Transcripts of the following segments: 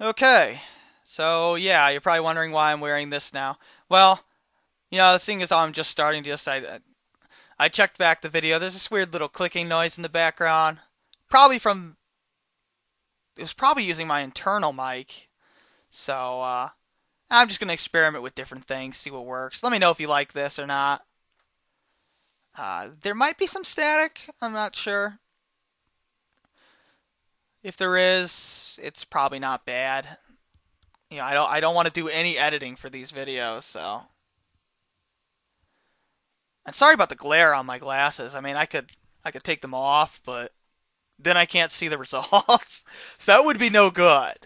Okay, so yeah, you're probably wondering why I'm wearing this now. Well, seeing as how I'm just starting this, I checked back the video. There's this weird little clicking noise in the background. Probably from it was probably using my internal mic. So I'm just gonna experiment with different things, see what works. Let me know if you like this or not. There might be some static. I'm not sure. If there is, it's probably not bad. I don't want to do any editing for these videos, so. And sorry about the glare on my glasses. I mean, I could take them off, but then I can't see the results. So that would be no good.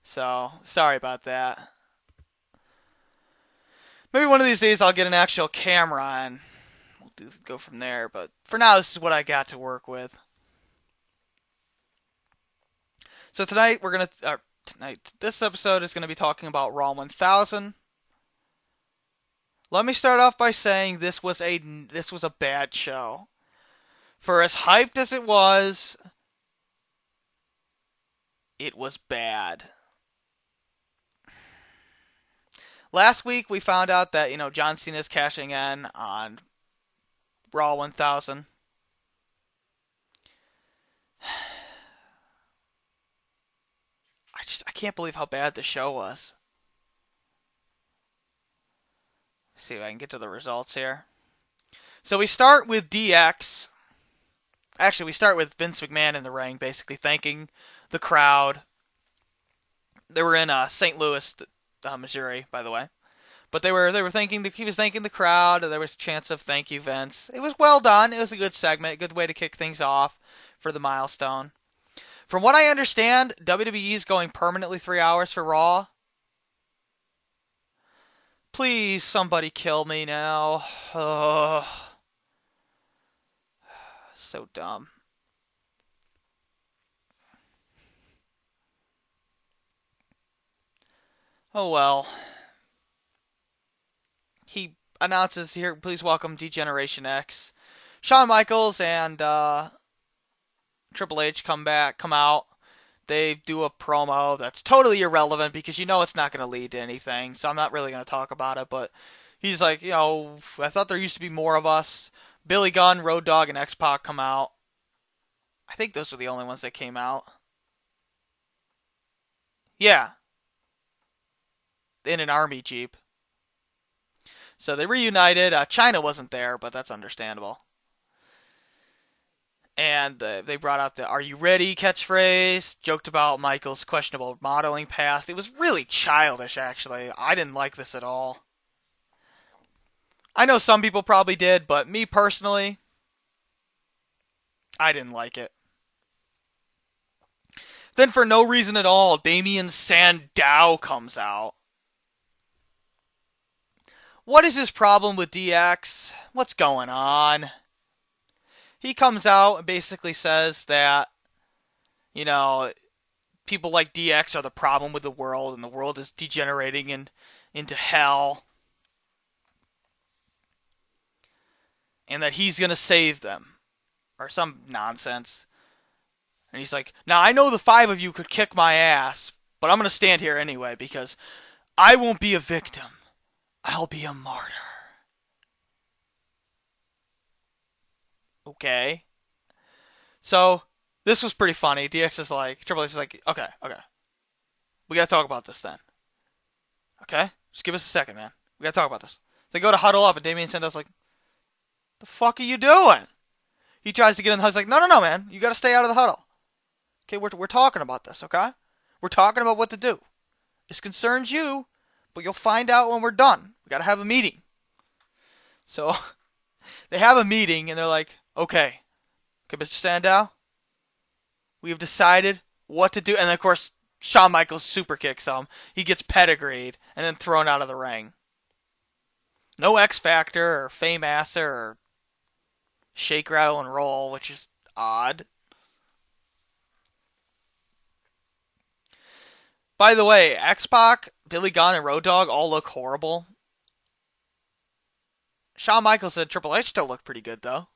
So, sorry about that. Maybe one of these days I'll get an actual camera and go from there, but for now this is what I got to work with. So this episode is going to be talking about Raw 1000. Let me start off by saying this was a bad show. For as hyped as it was bad. Last week we found out that John Cena is cashing in on Raw 1000. I can't believe how bad the show was. Let's see if I can get to the results here. So we start with DX. Actually, we start with Vince McMahon in the ring, basically thanking the crowd. They were in St. Louis, Missouri, by the way. But they were thanking he was thanking the crowd. There was a chance of thank you, Vince. It was well done. It was a good segment, a good way to kick things off for the milestone. From what I understand, WWE is going permanently 3 hours for Raw. Please, somebody kill me now. Ugh. So dumb. Oh well. He announces here, please welcome D-Generation X. Shawn Michaels and Triple H come out. They do a promo that's totally irrelevant because it's not going to lead to anything. So I'm not really going to talk about it. But he's like, I thought there used to be more of us. Billy Gunn, Road Dogg, and X-Pac come out. I think those were the only ones that came out. Yeah, in an army jeep. So they reunited. China wasn't there, but that's understandable. And they brought out the "Are you ready?" catchphrase. Joked about Michael's questionable modeling past. It was really childish, actually. I didn't like this at all. I know some people probably did, but me personally, I didn't like it. Then for no reason at all, Damien Sandow comes out. What is his problem with DX? What's going on? He comes out and basically says that, you know, people like DX are the problem with the world and the world is degenerating into hell. And that he's going to save them. Or some nonsense. And he's like, now I know the five of you could kick my ass, but I'm going to stand here anyway because I won't be a victim. I'll be a martyr. Okay. So, this was pretty funny. Triple H is like, okay. We gotta talk about this then. Okay? Just give us a second, man. We gotta talk about this. So they go to huddle up, and Damien Sandow's like, the fuck are you doing? He tries to get in the huddle. He's like, no, man. You gotta stay out of the huddle. Okay, we're talking about this, okay? We're talking about what to do. This concerns you, but you'll find out when we're done. We gotta have a meeting. So, they have a meeting, and they're like, okay, Mr. Sandow, we have decided what to do. And then, of course, Shawn Michaels super kicks him. He gets pedigreed and then thrown out of the ring. No X Factor or Fame Asser or Shake, Rattle, and Roll, which is odd. By the way, X-Pac, Billy Gunn, and Road Dogg all look horrible. Shawn Michaels and Triple H still look pretty good, though.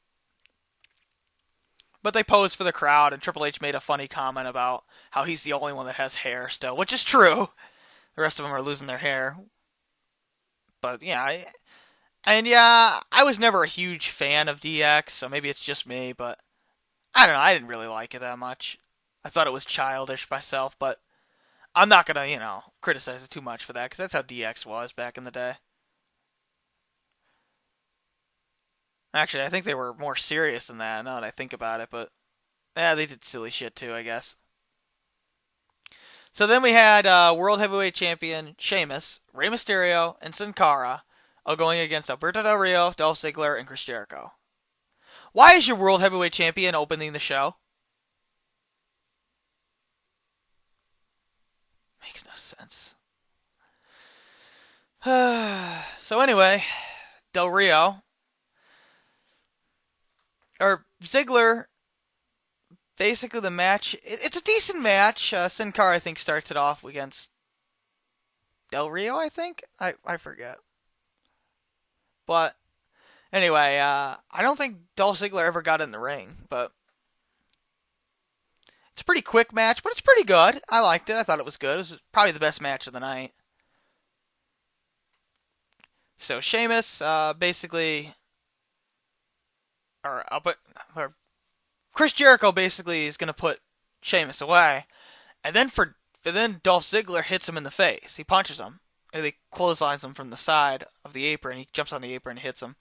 But they posed for the crowd, and Triple H made a funny comment about how he's the only one that has hair still, which is true. The rest of them are losing their hair. But yeah, I was never a huge fan of DX, so maybe it's just me, but I don't know. I didn't really like it that much. I thought it was childish myself, but I'm not gonna, criticize it too much for that because that's how DX was back in the day. Actually, I think they were more serious than that now that I think about it, but yeah, they did silly shit too, I guess. So then we had World Heavyweight Champion Sheamus, Rey Mysterio, and Sin Cara all going against Alberto Del Rio, Dolph Ziggler, and Chris Jericho. Why is your World Heavyweight Champion opening the show? Makes no sense. So anyway, Del Rio, or Ziggler, basically the match, it's a decent match. Sin Cara, I think, starts it off against Del Rio, I think? I forget. But anyway, I don't think Dolph Ziggler ever got in the ring, but it's a pretty quick match, but it's pretty good. I liked it. I thought it was good. It was probably the best match of the night. So Sheamus, basically, or Chris Jericho basically is gonna put Sheamus away, and then Dolph Ziggler hits him in the face. He punches him, and he clotheslines him from the side of the apron. He jumps on the apron and hits him.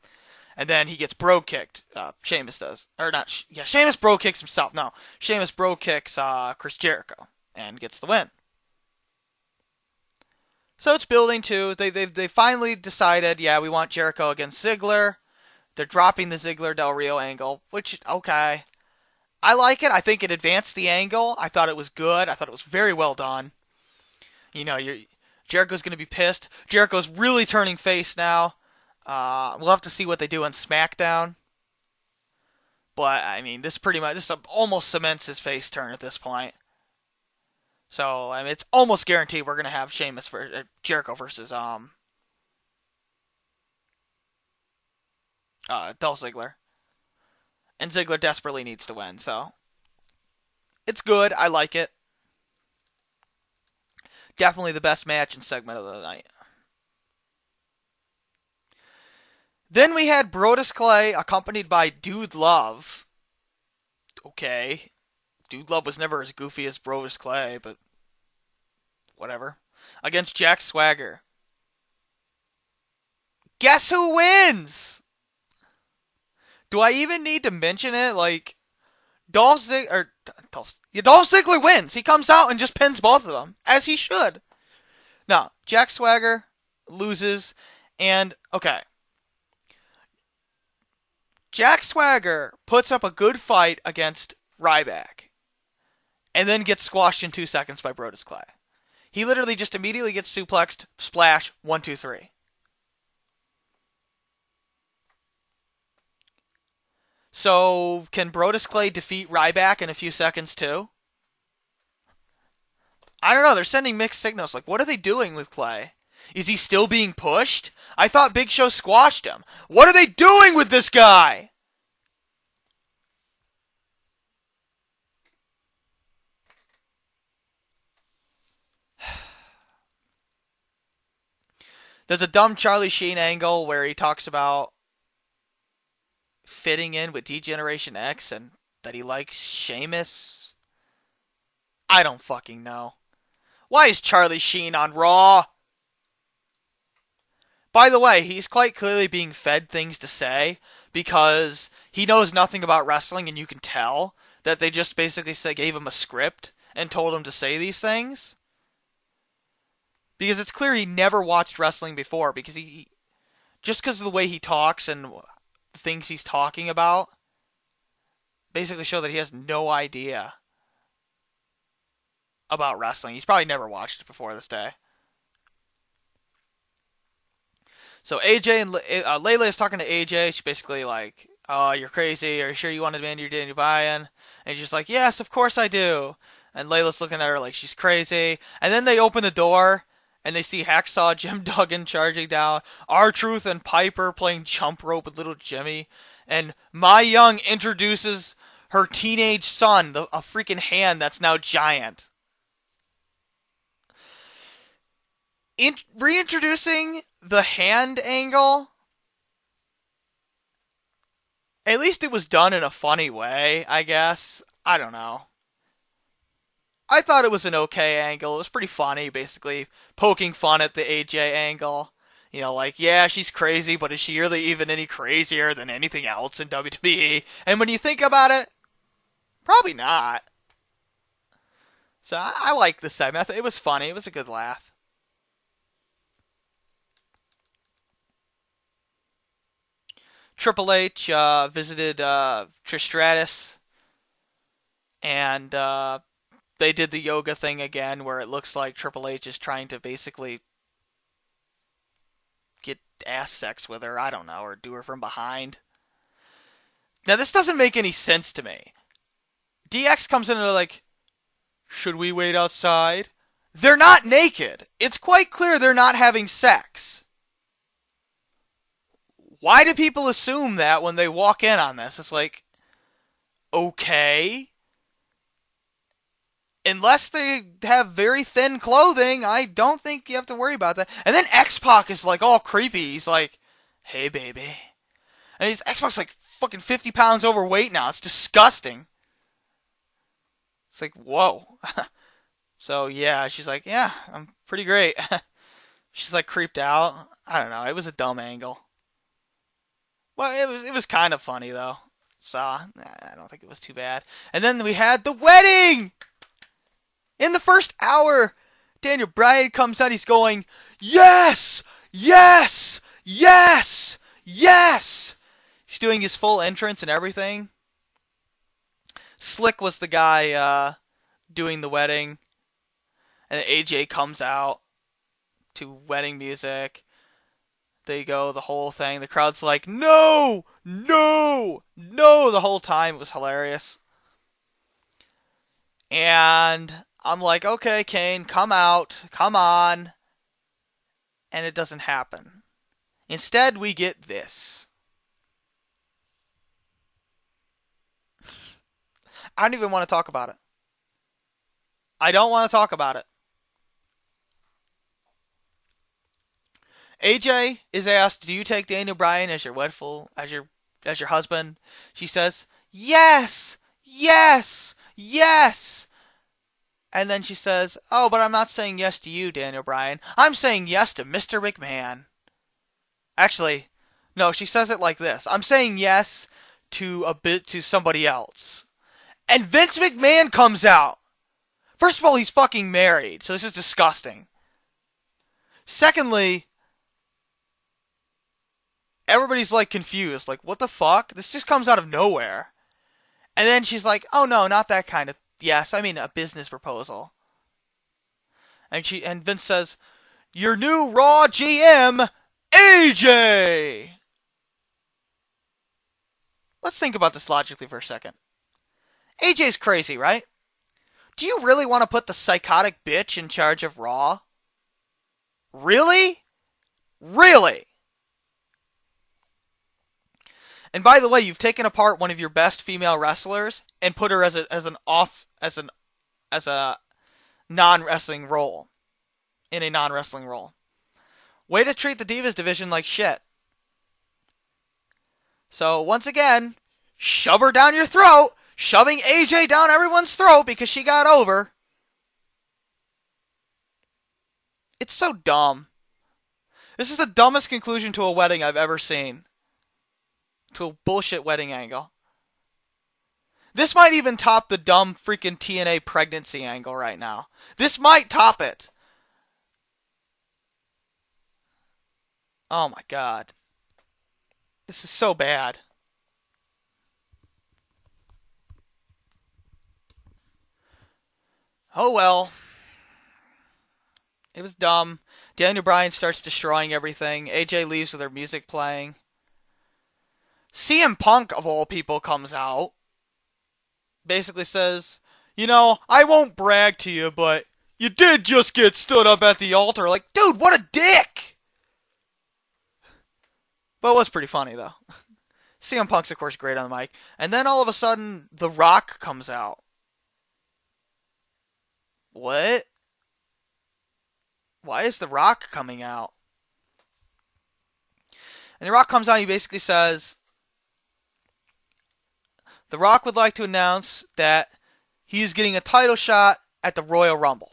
And then he gets bro kicked. Sheamus does. Or not. Sheamus bro kicks himself. No. Sheamus bro kicks Chris Jericho and gets the win. So it's building to. They finally decided, yeah, we want Jericho against Ziggler. They're dropping the Ziggler Del Rio angle, which, okay. I like it. I think it advanced the angle. I thought it was good. I thought it was very well done. Jericho's going to be pissed. Jericho's really turning face now. We'll have to see what they do on SmackDown. But, I mean, this almost cements his face turn at this point. So, I mean, it's almost guaranteed we're going to have Jericho versus Dolph Ziggler. And Ziggler desperately needs to win, so it's good. I like it. Definitely the best match and segment of the night. Then we had Brodus Clay accompanied by Dude Love. Okay. Dude Love was never as goofy as Brodus Clay, but whatever. Against Jack Swagger. Guess who wins? Do I even need to mention it? Like, Dolph Ziggler wins. He comes out and just pins both of them, as he should. Now, Jack Swagger loses, and, okay. Jack Swagger puts up a good fight against Ryback, and then gets squashed in 2 seconds by Brodus Clay. He literally just immediately gets suplexed, splash, 1, 2, 3. So, can Brodus Clay defeat Ryback in a few seconds too? I don't know, they're sending mixed signals. Like, what are they doing with Clay? Is he still being pushed? I thought Big Show squashed him. What are they doing with this guy? There's a dumb Charlie Sheen angle where he talks about fitting in with D-Generation X and that he likes Sheamus. I don't fucking know. Why is Charlie Sheen on Raw? By the way, he's quite clearly being fed things to say because he knows nothing about wrestling, and you can tell that they just basically gave him a script and told him to say these things. Because it's clear he never watched wrestling before, because just because of the way he talks and the things he's talking about basically show that he has no idea about wrestling. He's probably never watched it before this day. So AJ and Layla is talking to AJ. She's basically like, "Oh, you're crazy. Are you sure you want to man your Daniel Bryan?" And she's like, "Yes, of course I do." And Layla's looking at her like she's crazy. And then they open the door and they see Hacksaw Jim Duggan charging down, R-Truth and Piper playing jump rope with little Jimmy, and Mae Young introduces her teenage son, a freaking hand that's now giant. Reintroducing the hand angle, at least it was done in a funny way, I guess. I don't know. I thought it was an okay angle. It was pretty funny, basically poking fun at the AJ angle. You know, like, yeah, she's crazy, but is she really even any crazier than anything else in WWE? And when you think about it, probably not. So I like the segment. It was funny. It was a good laugh. Triple H visited Trish Stratus, and they did the yoga thing again, where it looks like Triple H is trying to basically get ass sex with her. I don't know, or do her from behind. Now this doesn't make any sense to me. DX comes in and they're like, should we wait outside? They're not naked. It's quite clear they're not having sex. Why do people assume that when they walk in on this? It's like, okay. Unless they have very thin clothing, I don't think you have to worry about that. And then X-Pac is like all creepy. He's like, hey, baby. And X-Pac's like fucking 50 pounds overweight now. It's disgusting. It's like, whoa. So, yeah, she's like, yeah, I'm pretty great. She's like creeped out. I don't know. It was a dumb angle. Well, it was kind of funny, though. So, I don't think it was too bad. And then we had the wedding! In the first hour, Daniel Bryan comes out. He's going, yes! Yes! Yes! Yes! He's doing his full entrance and everything. Slick was the guy doing the wedding. And AJ comes out to wedding music. They go the whole thing. The crowd's like, no! No! No! The whole time. It was hilarious. And I'm like, okay, Kane, come out. Come on. And it doesn't happen. Instead, we get this. I don't even want to talk about it. I don't want to talk about it. AJ is asked, do you take Daniel Bryan as your as your husband? She says, yes, yes, yes. And then she says, oh, but I'm not saying yes to you, Daniel Bryan. I'm saying yes to Mr. McMahon. Actually, no, she says it like this. I'm saying yes to somebody else. And Vince McMahon comes out. First of all, he's fucking married, so this is disgusting. Secondly, everybody's like confused, like, what the fuck? This just comes out of nowhere. And then she's like, oh no, not that kind of, yes, I mean a business proposal. And Vince says, your new Raw GM, AJ! Let's think about this logically for a second. AJ's crazy, right? Do you really want to put the psychotic bitch in charge of Raw? Really? Really? And by the way, you've taken apart one of your best female wrestlers and put her as a non-wrestling role. In a non-wrestling role. Way to treat the Divas division like shit. So once again, shove her down your throat, shoving AJ down everyone's throat because she got over. It's so dumb. This is the dumbest conclusion to a wedding I've ever seen. To a bullshit wedding angle. This might even top the dumb freaking TNA pregnancy angle right now. This might top it. Oh my god. This is so bad. Oh well. It was dumb. Daniel Bryan starts destroying everything. AJ leaves with her music playing. CM Punk, of all people, comes out. Basically says, you know, I won't brag to you, but you did just get stood up at the altar. Like, dude, what a dick! But it was pretty funny, though. CM Punk's, of course, great on the mic. And then all of a sudden, The Rock comes out. What? Why is The Rock coming out? And The Rock comes out and he basically says, The Rock would like to announce that he's getting a title shot at the Royal Rumble.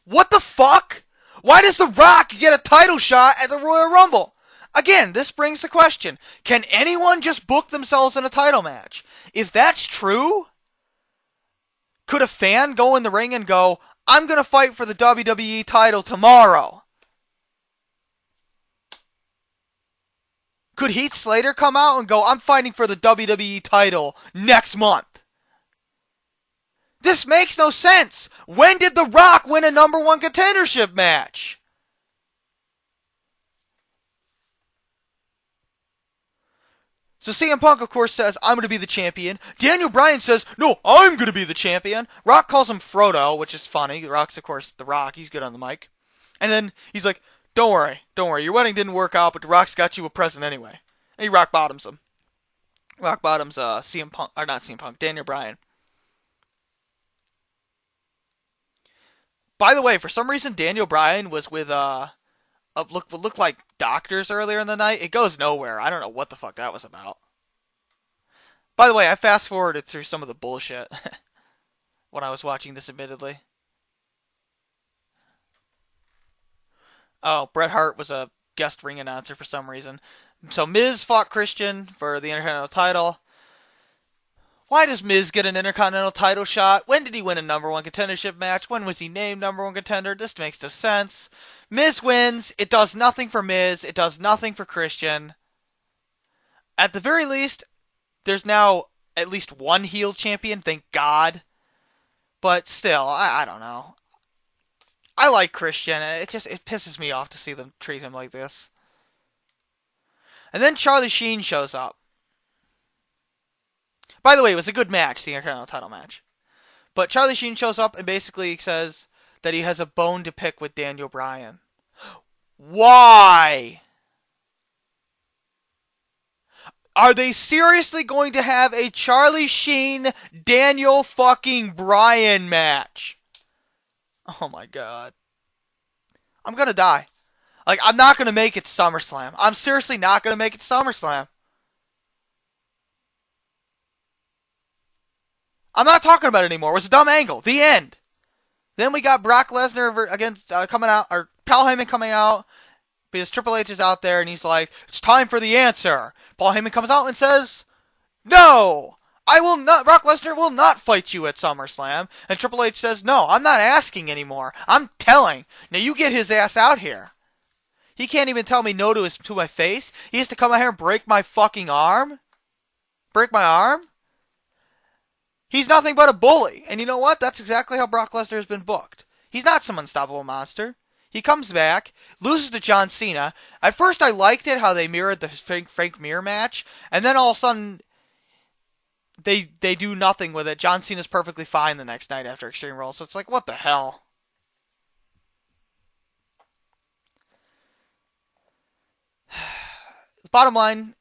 What the fuck? Why does The Rock get a title shot at the Royal Rumble? Again, this brings the question, can anyone just book themselves in a title match? If that's true, could a fan go in the ring and go, I'm going to fight for the WWE title tomorrow? Could Heath Slater come out and go, I'm fighting for the WWE title next month? This makes no sense. When did The Rock win a number one contendership match? So CM Punk, of course, says, I'm going to be the champion. Daniel Bryan says, no, I'm going to be the champion. Rock calls him Frodo, which is funny. The Rock's, of course, The Rock. He's good on the mic. And then he's like, don't worry. Your wedding didn't work out, but The Rock's got you a present anyway. And he rock bottoms him. Rock bottoms CM Punk, or not CM Punk, Daniel Bryan. By the way, for some reason, Daniel Bryan was with looked like doctors earlier in the night. It goes nowhere. I don't know what the fuck that was about. By the way, I fast forwarded through some of the bullshit when I was watching this, admittedly. Oh, Bret Hart was a guest ring announcer for some reason. So Miz fought Christian for the Intercontinental title. Why does Miz get an Intercontinental title shot? When did he win a number one contendership match? When was he named number one contender? This makes no sense. Miz wins. It does nothing for Miz. It does nothing for Christian. At the very least, there's now at least one heel champion, thank God. But still, I don't know. I like Christian. It pisses me off to see them treat him like this. And then Charlie Sheen shows up. By the way, it was a good match, the Intercontinental title match. But Charlie Sheen shows up and basically says that he has a bone to pick with Daniel Bryan. Why? Are they seriously going to have a Charlie Sheen, Daniel fucking Bryan match? Oh my god. I'm gonna die. Like, I'm not gonna make it to SummerSlam. I'm seriously not gonna make it to SummerSlam. I'm not talking about it anymore. It was a dumb angle. The end. Then we got Brock Lesnar against coming out, or Paul Heyman coming out, because Triple H is out there, and he's like, it's time for the answer. Paul Heyman comes out and says, no, I will not. Brock Lesnar will not fight you at SummerSlam. And Triple H says, no, I'm not asking anymore. I'm telling. Now you get his ass out here. He can't even tell me no to my face. He has to come out here and break my fucking arm. Break my arm. He's nothing but a bully. And you know what? That's exactly how Brock Lesnar has been booked. He's not some unstoppable monster. He comes back, loses to John Cena. At first I liked it, how they mirrored the Frank Mir match. And then all of a sudden, they do nothing with it. John Cena's perfectly fine the next night after Extreme Rules. So it's like, what the hell? Bottom line,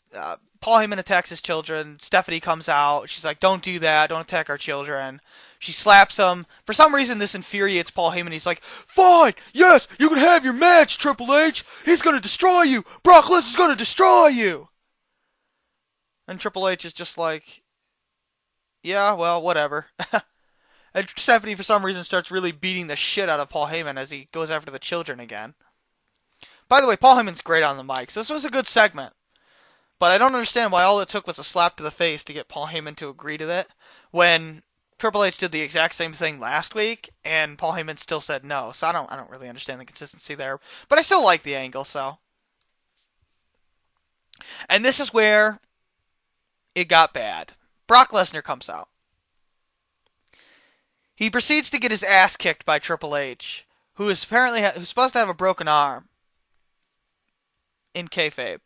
Paul Heyman attacks his children. Stephanie comes out. She's like, don't do that. Don't attack our children. She slaps him. For some reason, this infuriates Paul Heyman. He's like, fine, yes, you can have your match, Triple H. He's going to destroy you. Brock Lesnar's going to destroy you. And Triple H is just like, yeah, well, whatever. And Stephanie, for some reason, starts really beating the shit out of Paul Heyman as he goes after the children again. By the way, Paul Heyman's great on the mic, so this was a good segment. But I don't understand why all it took was a slap to the face to get Paul Heyman to agree to that, when Triple H did the exact same thing last week, and Paul Heyman still said no. So I don't really understand the consistency there. But I still like the angle, so. And this is where it got bad. Brock Lesnar comes out. He proceeds to get his ass kicked by Triple H, who's supposed to have a broken arm in kayfabe.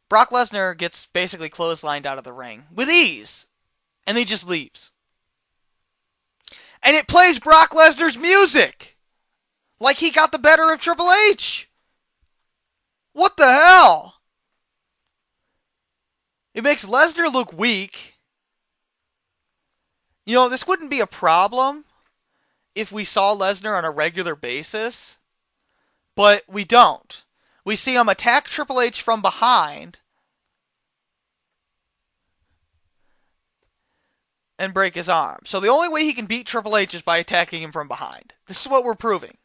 Brock Lesnar gets basically clotheslined out of the ring with ease, and he just leaves. And it plays Brock Lesnar's music, like he got the better of Triple H. What the hell? It makes Lesnar look weak. You know, this wouldn't be a problem if we saw Lesnar on a regular basis, but we don't. We see him attack Triple H from behind and break his arm. So the only way he can beat Triple H is by attacking him from behind. This is what we're proving.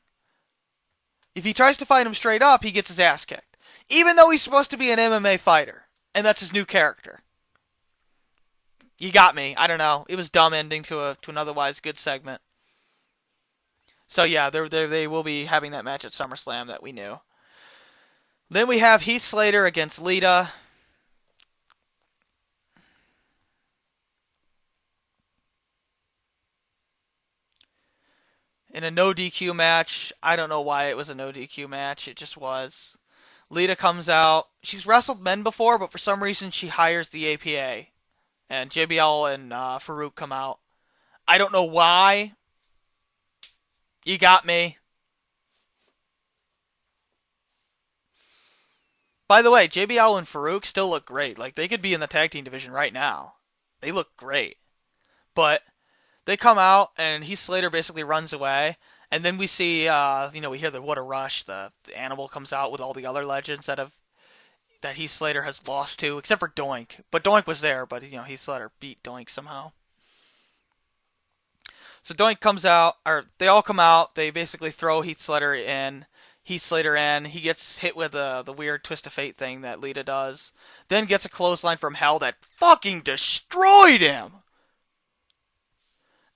If he tries to fight him straight up, he gets his ass kicked. Even though he's supposed to be an MMA fighter, and that's his new character. You got me. I don't know. It was dumb ending to an otherwise good segment. So yeah, they will be having that match at SummerSlam that we knew. Then we have Heath Slater against Lita. In a no DQ match. I don't know why it was a no DQ match. It just was. Lita comes out. She's wrestled men before, but for some reason she hires the APA. And JBL and Farouk come out. I don't know why. You got me. By the way, JBL and Farouk still look great. Like, they could be in the tag team division right now. They look great. But they come out, and Heath Slater basically runs away. And then we see, we hear the What a Rush. The Animal comes out with all the other legends that Heath Slater has lost to, except for Doink. But Doink was there, but, Heath Slater beat Doink somehow. So Doink comes out, or they all come out. They basically throw Heath Slater in. He gets hit with the weird twist of fate thing that Lita does. Then gets a clothesline from hell that fucking destroyed him.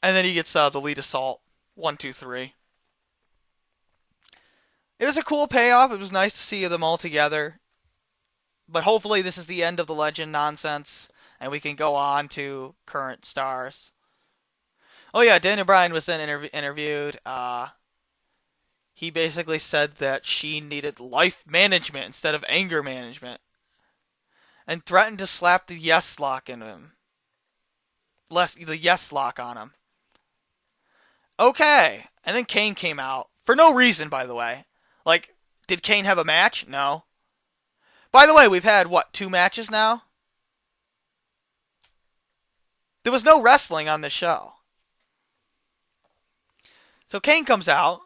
And then he gets the lead assault. 1, 2, 3. It was a cool payoff. It was nice to see them all together. But hopefully this is the end of the legend nonsense, and we can go on to current stars. Oh yeah, Daniel Bryan was then interviewed. He basically said that she needed life management instead of anger management. And threatened to slap the yes lock in him. The yes lock on him. Okay. And then Kane came out. For no reason, by the way. Like, did Kane have a match? No. By the way, we've had, 2 matches now? There was no wrestling on this show. So Kane comes out.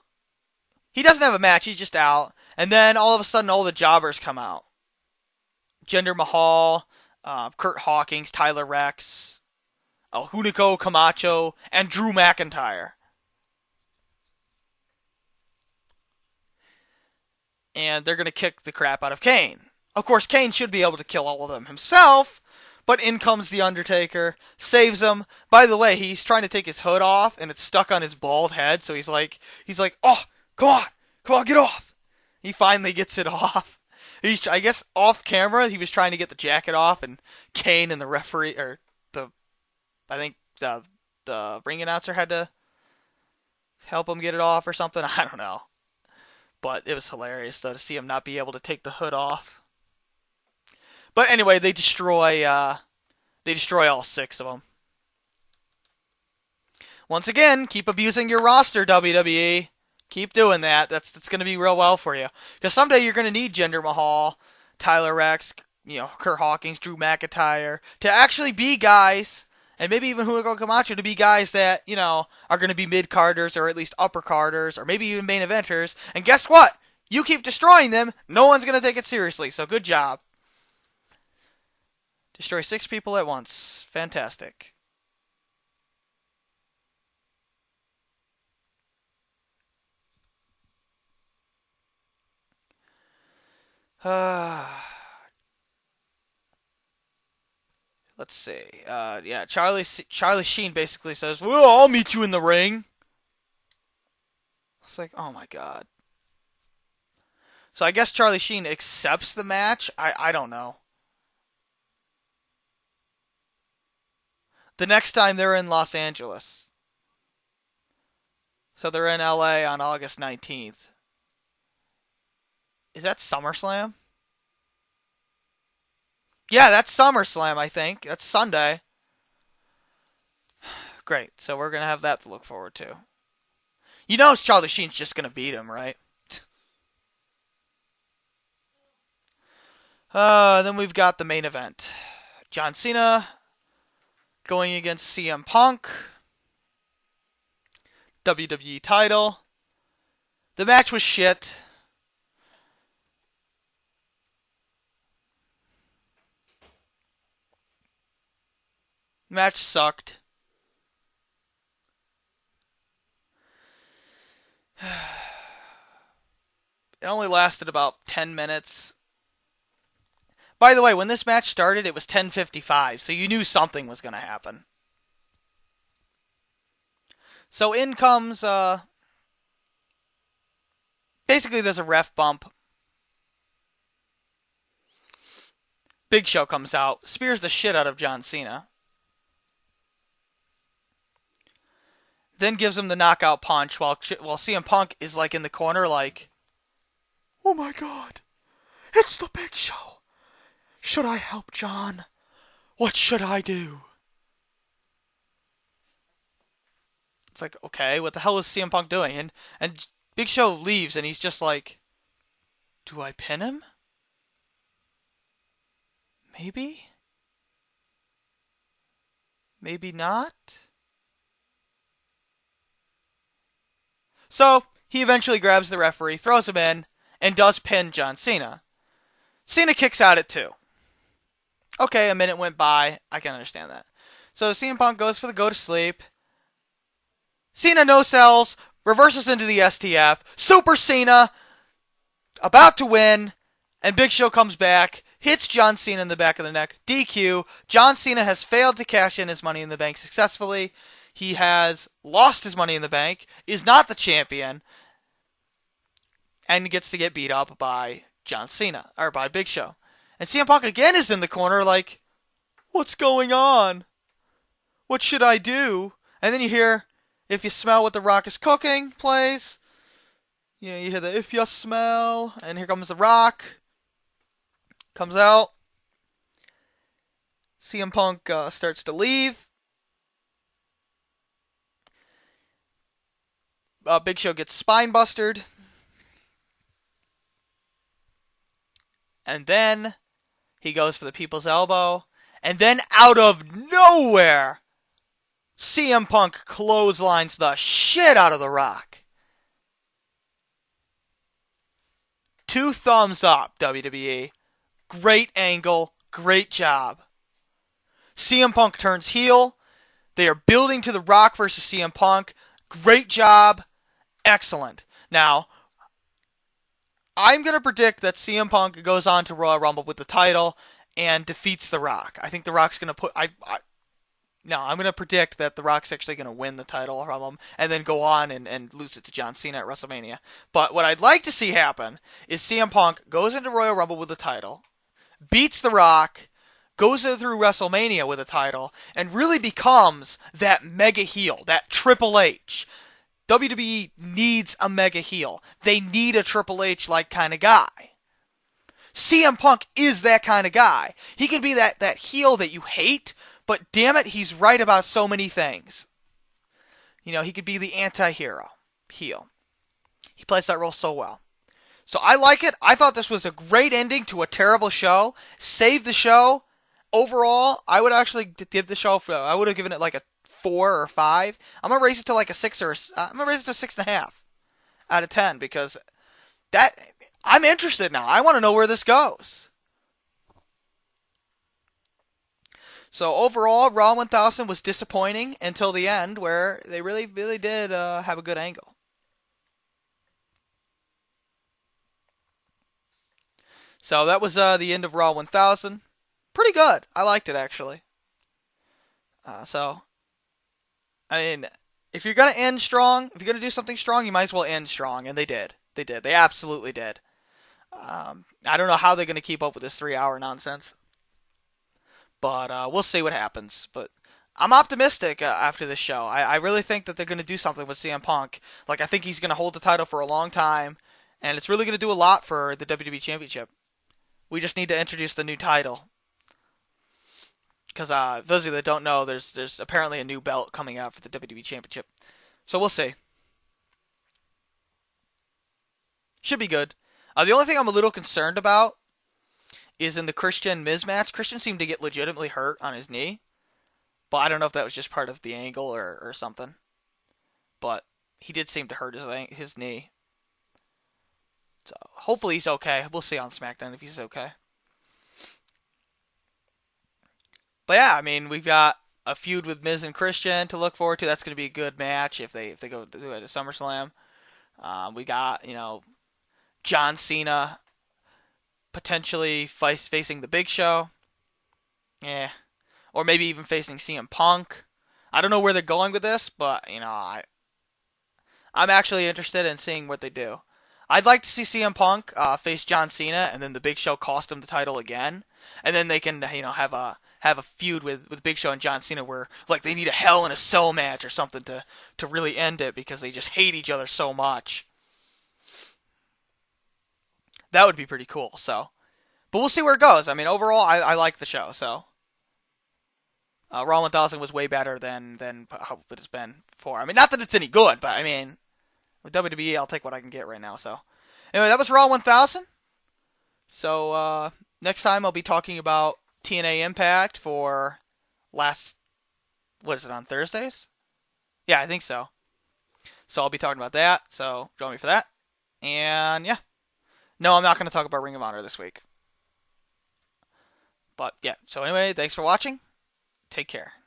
He doesn't have a match, he's just out. And then all of a sudden, all the jobbers come out. Jinder Mahal, Kurt Hawkins, Tyler Rex, El Hunico Camacho, and Drew McIntyre. And they're going to kick the crap out of Kane. Of course, Kane should be able to kill all of them himself, but in comes The Undertaker, saves him. By the way, he's trying to take his hood off, and it's stuck on his bald head, so he's like, oh, come on, get off. He finally gets it off. I guess off camera, he was trying to get the jacket off, and Kane and the referee, or I think the ring announcer had to help him get it off or something. I don't know. But it was hilarious, though, to see him not be able to take the hood off. But anyway, they destroy all 6 of them. Once again, keep abusing your roster, WWE. Keep doing that. That's going to be real well for you. Because someday you're going to need Jinder Mahal, Tyler Rex, Kurt Hawkins, Drew McIntyre to actually be guys, and maybe even Hunico Camacho to be guys that, are going to be mid-carders or at least upper-carders or maybe even main eventers. And guess what? You keep destroying them, no one's going to take it seriously. So good job. Destroy 6 people at once. Fantastic. Let's see. Yeah, Charlie Sheen basically says, "Well, I'll meet you in the ring." It's like, oh my god. So I guess Charlie Sheen accepts the match. I don't know. The next time they're in Los Angeles. So they're in LA on August 19th. Is that SummerSlam? Yeah, that's SummerSlam, I think. That's Sunday. Great. So we're going to have that to look forward to. Charlie Sheen's just going to beat him, right? Then we've got the main event. John Cena going against CM Punk. WWE title. The match was shit. Match sucked. It only lasted about 10 minutes. By the way, when this match started, it was 10:55, so you knew something was going to happen. So in comes, basically there's a ref bump. Big Show comes out, spears the shit out of John Cena. Then gives him the knockout punch while CM Punk is like in the corner like, oh my god, it's the Big Show. Should I help John? What should I do? It's like, okay, what the hell is CM Punk doing? And Big Show leaves and he's just like, do I pin him? Maybe? Maybe not? So, he eventually grabs the referee, throws him in, and does pin John Cena. Cena kicks out at 2. Okay, a minute went by. I can understand that. So CM Punk goes for the go to sleep. Cena no sells, reverses into the STF. Super Cena, about to win, and Big Show comes back, hits John Cena in the back of the neck. DQ. John Cena has failed to cash in his Money in the Bank successfully. He has lost his Money in the Bank, is not the champion, and gets to get beat up by John Cena, or by Big Show. And CM Punk again is in the corner like, what's going on? What should I do? And then you hear, if you smell what the Rock is cooking, plays. You know, you hear the, if you smell, and here comes the Rock. Comes out. CM Punk starts to leave. Big Show gets spine bustered. And then he goes for the people's elbow. And then out of nowhere, CM Punk clotheslines the shit out of the Rock. 2 thumbs up, WWE. Great angle. Great job. CM Punk turns heel. They are building to the Rock versus CM Punk. Great job. Excellent. Now, I'm going to predict that CM Punk goes on to Royal Rumble with the title and defeats The Rock. I think The Rock's going to put... I'm going to predict that The Rock's actually going to win the title from him and then go on and lose it to John Cena at WrestleMania. But what I'd like to see happen is CM Punk goes into Royal Rumble with the title, beats The Rock, goes through WrestleMania with a title, and really becomes that mega heel, that Triple H. WWE needs a mega heel. They need a Triple H-like kind of guy. CM Punk is that kind of guy. He can be that heel that you hate, but damn it, he's right about so many things. You know, he could be the anti-hero heel. He plays that role so well. So I like it. I thought this was a great ending to a terrible show. Saved the show. Overall, I would actually give the show, I would have given it like a 4 or 5. I'm gonna raise it to like a 6 or I'm gonna raise it to 6.5 out of 10 because that I'm interested now. I want to know where this goes. So overall, Raw 1000 was disappointing until the end, where they really did have a good angle. So that was the end of Raw 1000. Pretty good. I liked it actually. So I mean, if you're gonna end strong, if you're gonna do something strong, you might as well end strong, and they did. They did. They absolutely did. I don't know how they're gonna keep up with this 3-hour nonsense, but we'll see what happens. But I'm optimistic after this show. I really think that they're gonna do something with CM Punk. Like I think he's gonna hold the title for a long time, and it's really gonna do a lot for the WWE Championship. We just need to introduce the new title. Because those of you that don't know, there's apparently a new belt coming out for the WWE Championship. So we'll see. Should be good. The only thing I'm a little concerned about is in the Christian Miz match. Christian seemed to get legitimately hurt on his knee, but I don't know if that was just part of the angle or something. But he did seem to hurt his knee. So hopefully he's okay. We'll see on SmackDown if he's okay. But yeah, I mean, we've got a feud with Miz and Christian to look forward to. That's going to be a good match if they go do it at SummerSlam. We got John Cena potentially facing the Big Show. Yeah, or maybe even facing CM Punk. I don't know where they're going with this, but I'm actually interested in seeing what they do. I'd like to see CM Punk face John Cena, and then the Big Show cost him the title again, and then they can have a feud with Big Show and John Cena where like they need a Hell in a Cell match or something to really end it because they just hate each other so much. That would be pretty cool. So, but we'll see where it goes. I mean, overall, I like the show. So, Raw 1000 was way better than how it's been before. I mean, not that it's any good, but I mean, with WWE, I'll take what I can get right now. So, anyway, that was Raw 1000. So, next time I'll be talking about TNA Impact for last, what is it, on Thursdays? Yeah, I think so. So I'll be talking about that. So join me for that. And yeah, no, I'm not going to talk about Ring of Honor this week. But yeah, so anyway, thanks for watching. Take care.